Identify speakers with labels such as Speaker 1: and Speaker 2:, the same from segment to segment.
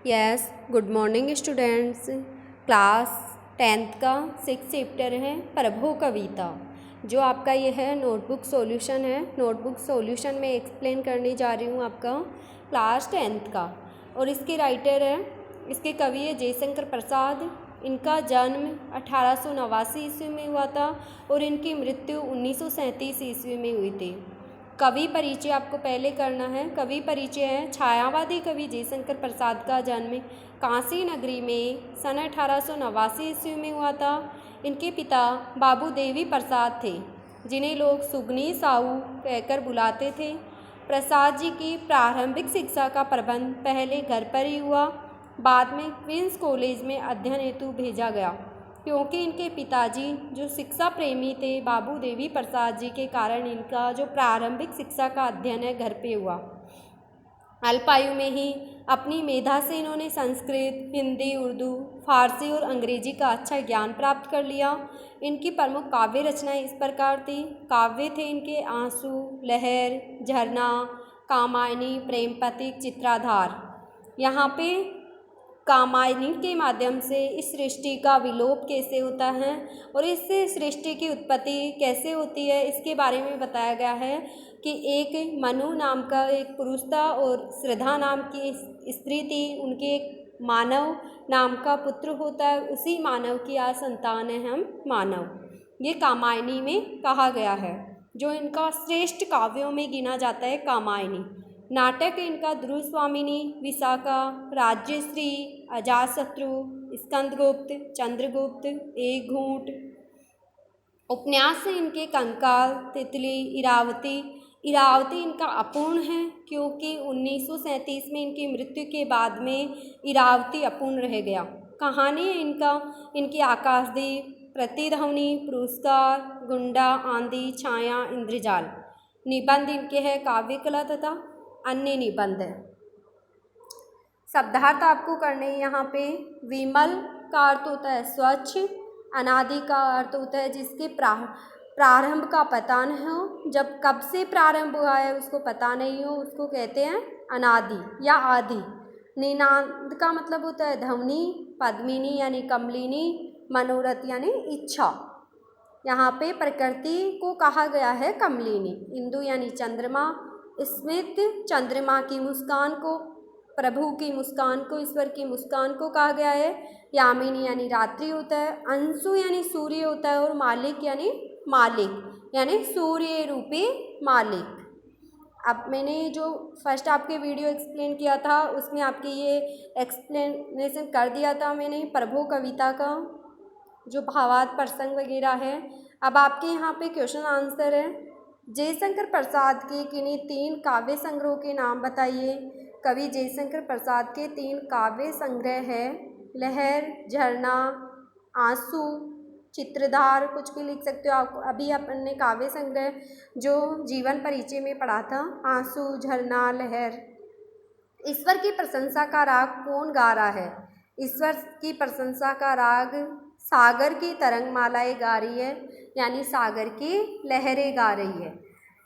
Speaker 1: Yes, good morning students. Class 10th का 6th chapter है प्रभु कविता, जो आपका ये है नोटबुक सॉल्यूशन है। नोटबुक सॉल्यूशन में एक्सप्लेन करने जा रही हूँ आपका क्लास 10th का। और इसके राइटर है, इसके कवि है जयशंकर प्रसाद। इनका जन्म 1889 ईस्वी में हुआ था और इनकी मृत्यु 1937 ईस्वी में हुई थी। कवि परिचय आपको पहले करना है। कवि परिचय है, छायावादी कवि जयशंकर प्रसाद का जन्म काशी नगरी में सन 1889 ईस्वी में हुआ था। इनके पिता बाबू देवी प्रसाद थे, जिन्हें लोग सुगनी साहू कहकर बुलाते थे। प्रसाद जी की प्रारंभिक शिक्षा का प्रबंध पहले घर पर ही हुआ, बाद में क्वींस कॉलेज में अध्ययन हेतु भेजा गया। क्योंकि इनके पिताजी जो शिक्षा प्रेमी थे बाबू देवी प्रसाद जी के कारण इनका जो प्रारंभिक शिक्षा का अध्ययन है घर पे हुआ। अल्पायु में ही अपनी मेधा से इन्होंने संस्कृत, हिंदी, उर्दू, फारसी और अंग्रेजी का अच्छा ज्ञान प्राप्त कर लिया। इनकी प्रमुख काव्य रचनाएं इस प्रकार थी। काव्य थे इनके आंसू, लहर, झरना, कामायनी, प्रेम पथिक, चित्राधार। यहाँ पे कामायनी के माध्यम से इस सृष्टि का विलोप कैसे होता है और इस सृष्टि की उत्पत्ति कैसे होती है, इसके बारे में बताया गया है कि एक मनु नाम का एक पुरुष था और श्रद्धा नाम की स्त्री थी। उनके एक मानव नाम का पुत्र होता है, उसी मानव की आज संतान है हम मानव। ये कामायनी में कहा गया है, जो इनका श्रेष्ठ काव्यों में गिना जाता है कामायनी। नाटक इनका ध्रुव स्वामिनी, विशाखा, राज्यश्री, अजातशत्रु, स्कंदगुप्त, चंद्रगुप्त, एक घूंट। उपन्यास है इनके कंकाल, तितली, इरावती। इरावती इनका अपूर्ण है क्योंकि 1937 में इनकी मृत्यु के बाद में इरावती अपूर्ण रह गया। कहानी है इनका, इनकी आकाशदीप, प्रतिध्वनि, पुरस्कार, गुंडा, आंधी, छाया, इंद्रजाल। निबंध इनके है काव्य कला तथा अन्य निबंध है। शब्दार्थ आपको करने यहाँ पे विमल का अर्थ होता है स्वच्छ, अनादि का अर्थ होता है जिसके प्रारंभ का पता न हो, जब कब से प्रारंभ हुआ है उसको पता नहीं हो, उसको कहते हैं अनादि या आदि। निनाद का मतलब होता है ध्वनि, पद्मिनी यानी कमलिनी, मनोरथ यानी इच्छा। यहाँ पे प्रकृति को कहा गया है कमलिनी। इंदु यानी चंद्रमा, स्मित चंद्रमा की मुस्कान को, प्रभु की मुस्कान को, ईश्वर की मुस्कान को कहा गया है। यामिनी यानी रात्रि होता है, अंशु यानी सूर्य होता है और मालिक यानी मालिक यानी सूर्य रूपी मालिक। अब मैंने जो फर्स्ट आपके वीडियो एक्सप्लेन किया था उसमें आपकी ये एक्सप्लेनेशन कर दिया था मैंने प्रभु कविता का, जो भावार्थ प्रसंग वगैरह है। अब आपके यहाँ पे क्वेश्चन आंसर है, जयशंकर प्रसाद के किन्हीं 3 काव्य संग्रहों के नाम बताइए। कवि जयशंकर प्रसाद के 3 काव्य संग्रह है लहर, झरना, आंसू, चित्रधार, कुछ भी लिख सकते हो आप। अभी अपन ने काव्य संग्रह जो जीवन परिचय में पढ़ा था, आंसू, झरना, लहर। ईश्वर की प्रशंसा का राग कौन गा रहा है? ईश्वर की प्रशंसा का राग सागर की तरंग मालाएँ गा रही है, यानी सागर की लहरें गा रही है।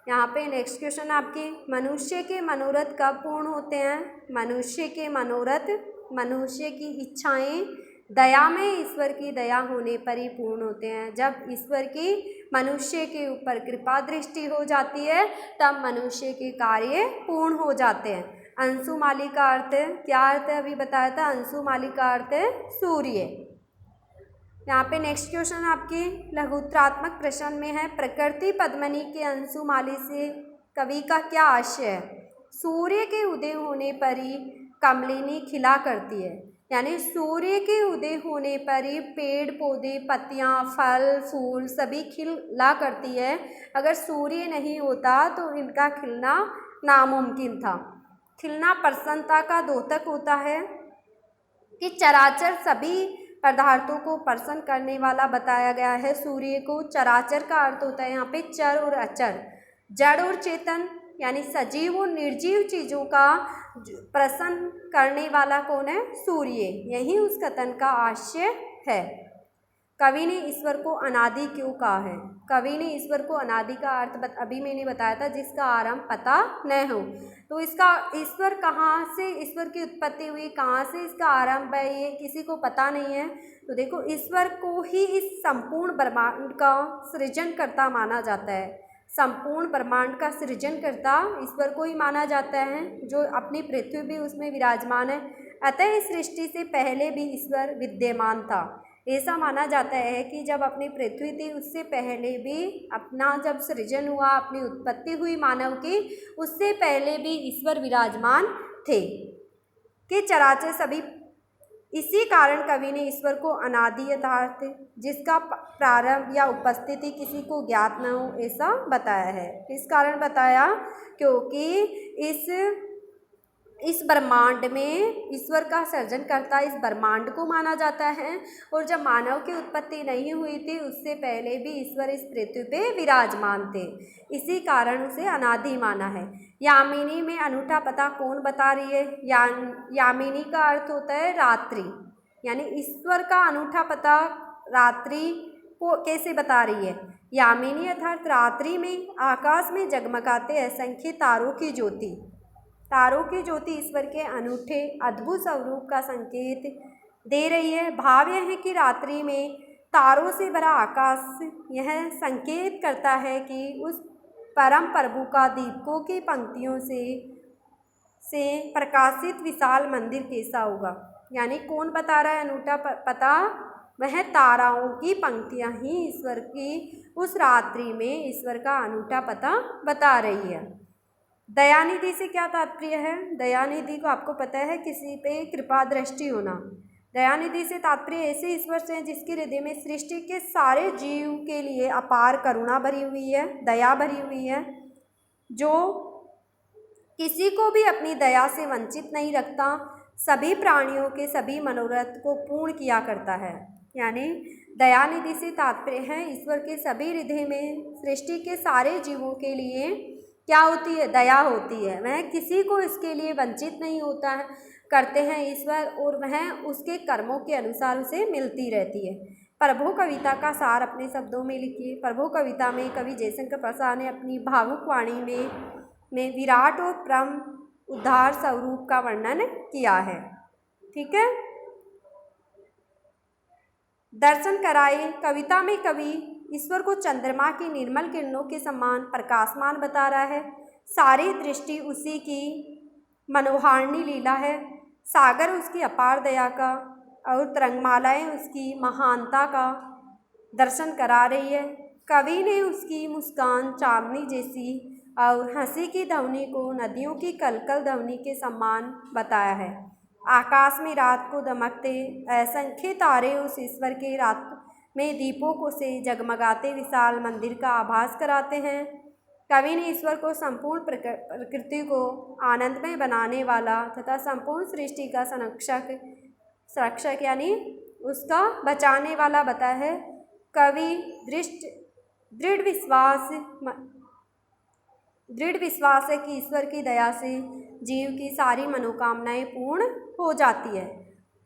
Speaker 1: यहाँ पे नेक्स्ट क्वेश्चन आपके, मनुष्य के मनोरथ कब पूर्ण होते हैं? मनुष्य के मनोरथ, मनुष्य की इच्छाएं दया में ईश्वर की दया होने पर ही पूर्ण होते हैं। जब ईश्वर की मनुष्य के ऊपर कृपा दृष्टि हो जाती है तब मनुष्य के कार्य पूर्ण हो जाते हैं। अंशुमाली का अर्थ क्या अर्थ है अभी बताया था, अंशुमाली का अर्थ है सूर्य। यहाँ पे नेक्स्ट क्वेश्चन आपके लघुत्रात्मक प्रश्न में है, प्रकृति पद्मिनी के अंशुमाली से कवि का क्या आशय है? सूर्य के उदय होने पर ही कमलिनी खिला करती है, यानी सूर्य के उदय होने पर ही पेड़ पौधे, पत्तियाँ, फल फूल सभी खिला करती है। अगर सूर्य नहीं होता तो इनका खिलना नामुमकिन था। खिलना प्रसन्नता का द्योतक होता है कि चराचर सभी पदार्थों को प्रसन्न करने वाला बताया गया है सूर्य को। चराचर का अर्थ होता है यहाँ पे चर और अचर, जड़ और चेतन, यानी सजीव और निर्जीव चीज़ों का प्रसन्न करने वाला कौन है? सूर्य। यही उस कथन का आशय है। कवि ने ईश्वर को अनादि क्यों कहा है? कवि ने ईश्वर को अनादि का अर्थ अभी मैंने बताया था, जिसका आरंभ पता न हो। तो इसका ईश्वर कहाँ से, ईश्वर की उत्पत्ति हुई, कहाँ से इसका आरंभ है, ये किसी को पता नहीं है। तो देखो, ईश्वर को ही इस संपूर्ण ब्रह्मांड का सृजनकर्ता माना जाता है। संपूर्ण ब्रह्मांड का सृजनकर्ता ईश्वर को ही माना जाता है, जो अपनी पृथ्वी भी उसमें विराजमान है। अतः इस सृष्टि से पहले भी ईश्वर विद्यमान था। ऐसा माना जाता है कि जब अपनी पृथ्वी थी उससे पहले भी अपना जब सृजन हुआ, अपनी उत्पत्ति हुई मानव की, उससे पहले भी ईश्वर विराजमान थे कि चराचर सभी। इसी कारण कवि ने ईश्वर को अनादि यथार्थ, जिसका प्रारंभ या उपस्थिति किसी को ज्ञात न हो, ऐसा बताया है। इस कारण बताया क्योंकि इस ब्रह्मांड में ईश्वर का सर्जनकर्ता इस ब्रह्मांड को माना जाता है। और जब मानव की उत्पत्ति नहीं हुई थी उससे पहले भी ईश्वर इस पृथ्वी पे विराजमान थे, इसी कारण उसे अनादि माना है। यामिनी में अनूठा पता कौन बता रही है? यामिनी का अर्थ होता है रात्रि, यानी ईश्वर का अनूठा पता रात्रि को कैसे बता रही है? यामिनी अर्थात रात्रि में आकाश में जगमगाते असंख्य तारों की ज्योति, तारों की ज्योति ईश्वर के अनूठे अद्भुत स्वरूप का संकेत दे रही है। भाव यह है कि रात्रि में तारों से भरा आकाश यह संकेत करता है कि उस परम प्रभु का दीपकों की पंक्तियों से प्रकाशित विशाल मंदिर कैसा होगा। यानी कौन बता रहा है अनूठा पता? वह ताराओं की पंक्तियां ही ईश्वर की उस रात्रि में ईश्वर का अनूठा पता बता रही है। दयानिधि से क्या तात्पर्य है? दयानिधि को आपको पता है किसी पे कृपा दृष्टि होना। दयानिधि से तात्पर्य ऐसे ईश्वर से है जिसके हृदय में सृष्टि के सारे जीव के लिए अपार करुणा भरी हुई है, दया भरी हुई है, जो किसी को भी अपनी दया से वंचित नहीं रखता, सभी प्राणियों के सभी मनोरथ को पूर्ण किया करता है। यानी दयानिधि से तात्पर्य है ईश्वर के सभी हृदय में सृष्टि के सारे जीवों के लिए क्या होती है? दया होती है। वह किसी को इसके लिए वंचित नहीं होता है, करते हैं ईश्वर, और वह उसके कर्मों के अनुसार उसे मिलती रहती है। प्रभु कविता का सार अपने शब्दों में लिखिए। प्रभु कविता में कवि जयशंकर प्रसाद ने अपनी भावुक वाणी में विराट और परम उद्धार स्वरूप का वर्णन किया है। ठीक है। दर्शन कराए कविता में कवि ईश्वर को चंद्रमा की निर्मल किरणों के समान प्रकाशमान बता रहा है। सारी दृष्टि उसी की मनोहारिणी लीला है। सागर उसकी अपार दया का और तरंगमालाएं उसकी महानता का दर्शन करा रही है। कवि ने उसकी मुस्कान चांदनी जैसी और हंसी की ध्वनि को नदियों की कलकल ध्वनि के समान बताया है। आकाश में रात को दमकते असंख्य तारे उस ईश्वर के रात में दीपों को से जगमगाते विशाल मंदिर का आभास कराते हैं। कवि ने ईश्वर को संपूर्ण प्रकृति को आनंदमय बनाने वाला तथा संपूर्ण सृष्टि का संरक्षक यानी उसका बचाने वाला बताया है। कवि दृढ़ विश्वास है कि ईश्वर की दया से जीव की सारी मनोकामनाएं पूर्ण हो जाती है।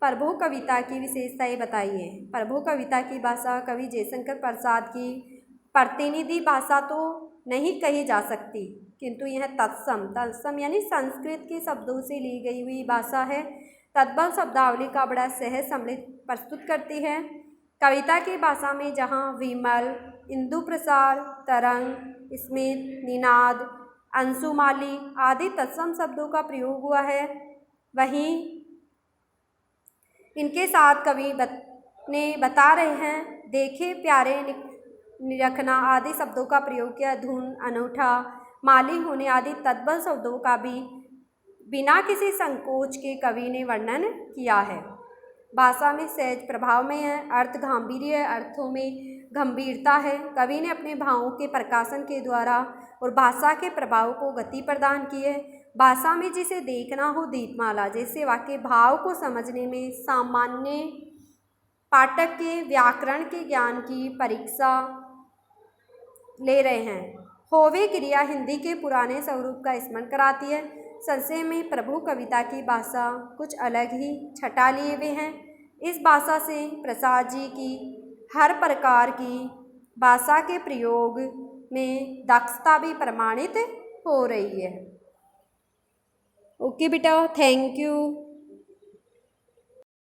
Speaker 1: प्रभु कविता की विशेषताएं बताइए। प्रभु कविता की भाषा कवि जयशंकर प्रसाद की प्रतिनिधि भाषा तो नहीं कही जा सकती, किंतु यह तत्सम यानी संस्कृत के शब्दों से ली गई हुई भाषा है। तद्भव शब्दावली का बड़ा सहज सम्मिलित प्रस्तुत करती है। कविता की भाषा में जहाँ विमल, इंदु प्रसार, तरंग, स्मित, निनाद, अंशुमाली आदि तत्सम शब्दों का प्रयोग हुआ है, वहीं इनके साथ कवि ने बता रहे हैं देखे, प्यारे, निरखना आदि शब्दों का प्रयोग किया। धुन, अनूठा, माली होने आदि तद्भव शब्दों का भी बिना किसी संकोच के कवि ने वर्णन किया है। भाषा में सहज प्रभाव में है, अर्थ गांभीर्य, अर्थों में गंभीरता है। कवि ने अपने भावों के प्रकाशन के द्वारा और भाषा के प्रभाव को गति प्रदान की है। भाषा में जिसे देखना हो दीपमाला जैसे वाक्य भाव को समझने में सामान्य पाठक के व्याकरण के ज्ञान की परीक्षा ले रहे हैं। होवे क्रिया हिंदी के पुराने स्वरूप का स्मरण कराती है। संशय में प्रभु कविता की भाषा कुछ अलग ही छटा लिए हुए हैं। इस भाषा से प्रसाद जी की हर प्रकार की भाषा के प्रयोग में दक्षता भी प्रमाणित हो रही है। ओके बेटा, थैंक यू।